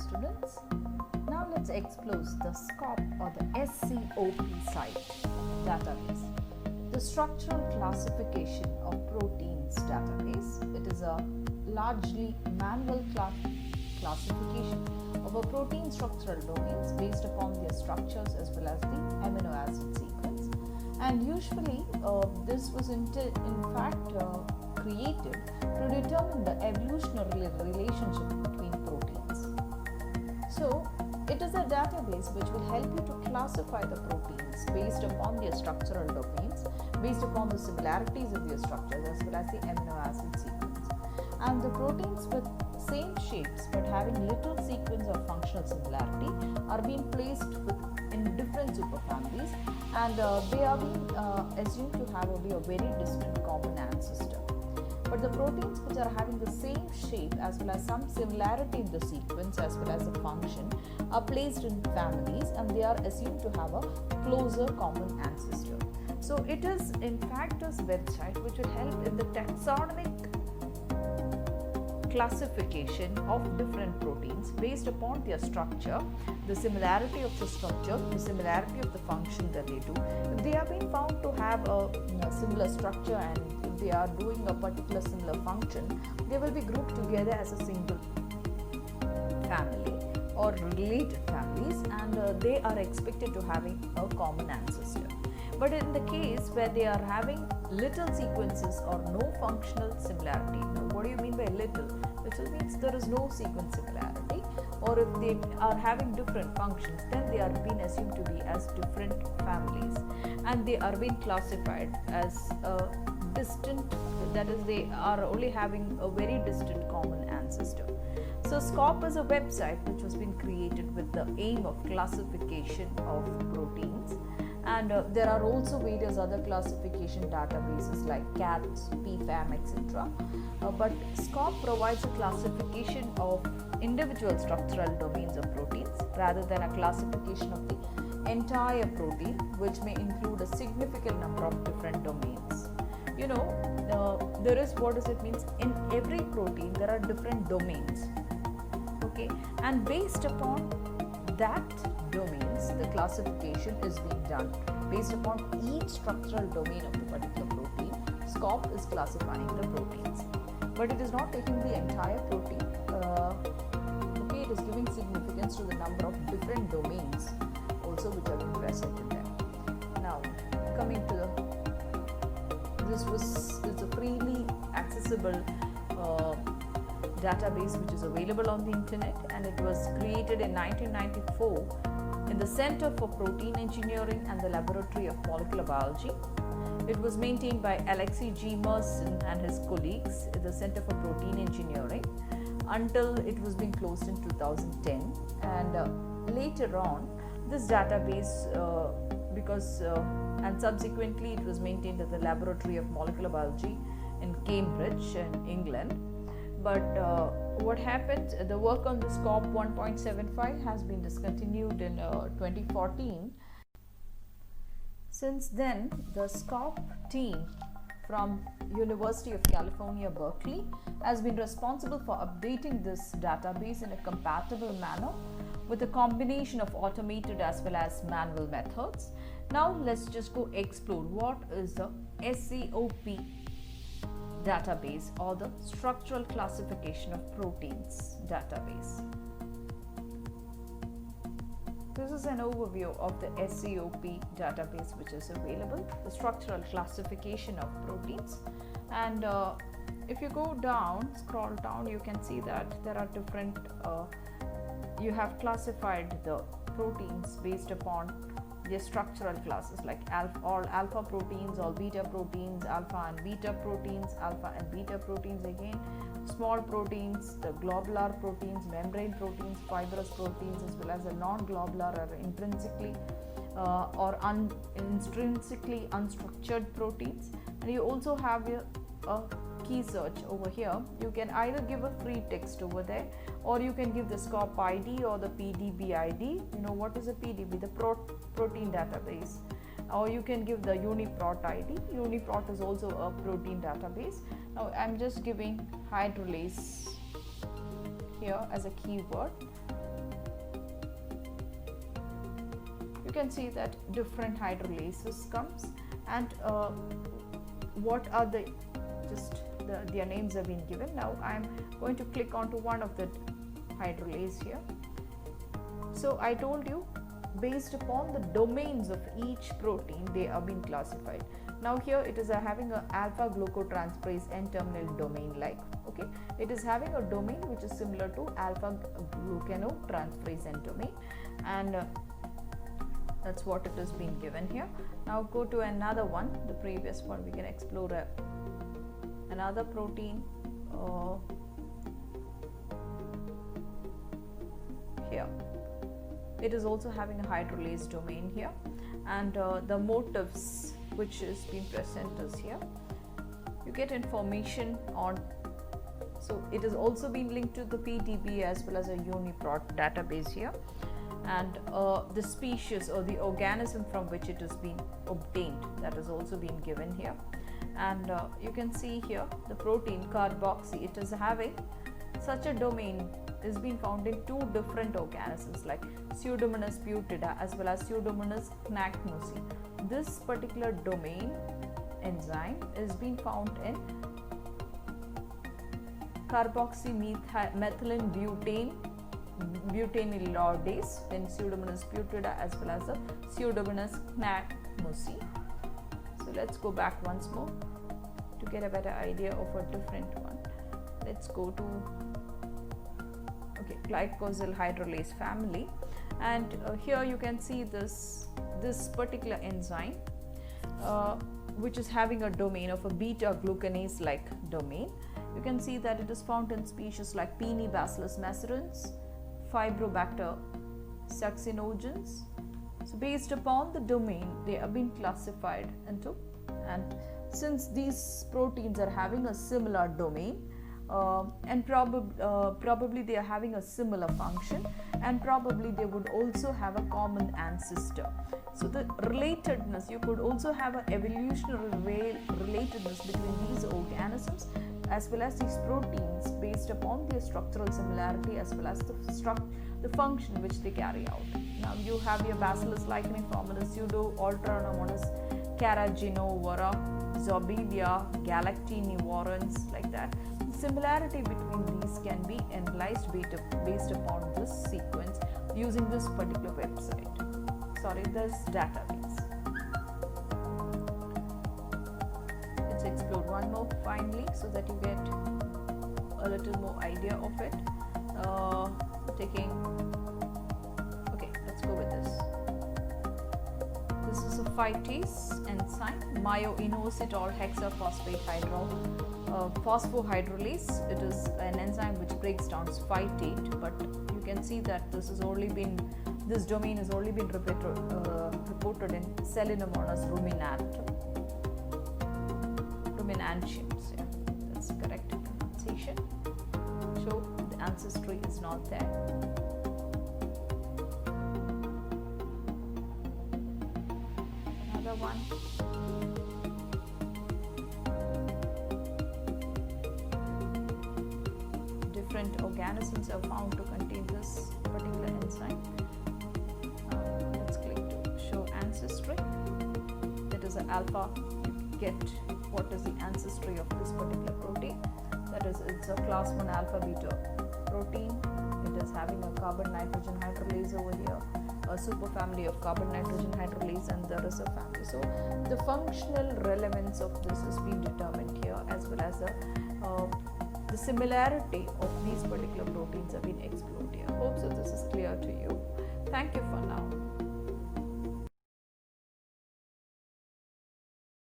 students. Now let's explore the SCOP or the SCOP site database. The structural classification of proteins database. It is a largely manual classification of a protein structural domains based upon their structures as well as the amino acid sequence. And usually this was in fact created to determine the evolutionary relationship between proteins. So it is a database which will help you to classify the proteins based upon their structural domains, based upon the similarities of their structures as well as the amino acid sequence. And the proteins with same shapes but having little sequence or functional similarity are being placed in different superfamilies, and they are being assumed to have a very distinct common ancestor. But the proteins which are having the same shape as well as some similarity in the sequence as well as the function are placed in families, and they are assumed to have a closer common ancestor. So it is in fact this website which will help in the taxonomic classification of different proteins based upon their structure, the similarity of the structure, the similarity of the function that they do. If they have been found to have a similar structure and if they are doing a particular similar function, they will be grouped together as a single family or related families, and they are expected to having a common ancestor. But in the case where they are having little sequences or no functional similarity, now what do you mean by little? Little means there is no sequence similarity, or if they are having different functions, then they are being assumed to be as different families, and they are being classified as distant, that is, they are only having a very distant common ancestor. So SCOP is a website which was been created with the aim of classification of proteins. And there are also various other classification databases like CATS, PFAM, etc. But SCOP provides a classification of individual structural domains of proteins rather than a classification of the entire protein, which may include a significant number of different domains. You know, there is, what does it mean? In every protein, there are different domains. Okay, and based upon that domains, the classification is being done. Based upon each structural domain of the particular protein, SCOP is classifying the proteins. But it is not taking the entire protein. Okay, it is giving significance to the number of different domains also which are being present in them. Now, coming to it's a freely accessible database which is available on the internet, and it was created in 1994 in the Center for Protein Engineering and the Laboratory of Molecular Biology. It was maintained by Alexei G. Merson and his colleagues at the Center for Protein Engineering until it was being closed in 2010, and later on this database and subsequently it was maintained at the Laboratory of Molecular Biology in Cambridge in England. But what happened, the work on the SCOP 1.75 has been discontinued in 2014. Since then, the SCOP team from University of California, Berkeley has been responsible for updating this database in a compatible manner with a combination of automated as well as manual methods. Now let's just go explore what is the SCOP database or the structural classification of proteins database. This is an overview of the SCOP database which is available, the structural classification of proteins. And if you go down, scroll down, you can see that there are different, you have classified the proteins based upon their structural classes like all alpha proteins, all beta proteins, alpha and beta proteins, alpha and beta proteins again, small proteins, the globular proteins, membrane proteins, fibrous proteins, as well as the non-globular or intrinsically intrinsically unstructured proteins. And you also have a key search over here. You can either give a free text over there, or you can give the SCOP ID or the PDB ID. You know what is a PDB? The protein database. Or you can give the UniProt ID. UniProt is also a protein database. Now I'm just giving hydrolase here as a keyword. you can see that different hydrolases comes, and what are the their names have been given. Now I am going to click onto one of the hydrolase here. So I told you, based upon the domains of each protein, they are being classified. Now here it is having a alpha glucotransferase N-terminal domain like, okay, it is having a domain which is similar to alpha glucotransferase N domain, and that's what it is being given here. Now go to another one, the previous one. We can explore another protein here. It is also having a hydrolase domain here, and the motifs which is being present is here. You get information on, so it is also being linked to the PDB as well as a UniProt database here, and the species or the organism from which it is being obtained, that is also being given here. And you can see here the protein carboxy, it is having such a domain is being found in two different organisms like Pseudomonas butida as well as Pseudomonas knacnosi. This particular domain enzyme is being found in carboxymethylene butanylordase in Pseudomonas butida as well as the Pseudomonas knacnosi. So let's go back once more to get a better idea of a different one. Let's go to glycosyl hydrolase family, and here you can see this particular enzyme which is having a domain of a beta glucanase like domain. You can see that it is found in species like Penibacillus macerans, Fibrobacter succinogens. So based upon the domain, they have been classified into, and since these proteins are having a similar domain, and probably they are having a similar function, and probably they would also have a common ancestor. So the relatedness, you could also have an evolutionary relatedness between these organisms as well as these proteins based upon their structural similarity as well as the function which they carry out. Now you have your Bacillus lichen form of the pseudo ultranomonas Carrageenovora, Zobelia, galactinivorans, like that. Similarity between these can be analyzed based upon this sequence using this particular this database. Let's explore one more finally so that you get a little more idea of it. Let's go with this. This is a phytase enzyme, myoinositol hexaphosphate phosphohydrolase. It is an enzyme which breaks down phytate, but you can see that this domain has only been reported in Selenomonas ruminantiums. Yeah, that's correct pronunciation. So the ancestry is not there. Another one. Different organisms are found to contain this particular enzyme. Let's click to show ancestry. It is an alpha. You get what is the ancestry of this particular protein. That is, it's a class 1 alpha beta protein. It is having a carbon nitrogen hydrolase over here, a superfamily of carbon nitrogen hydrolase, and there is a family. So the functional relevance of this is being determined here, as well as the similarity of these particular proteins have been explored here. Hope so this is clear to you. Thank you for now.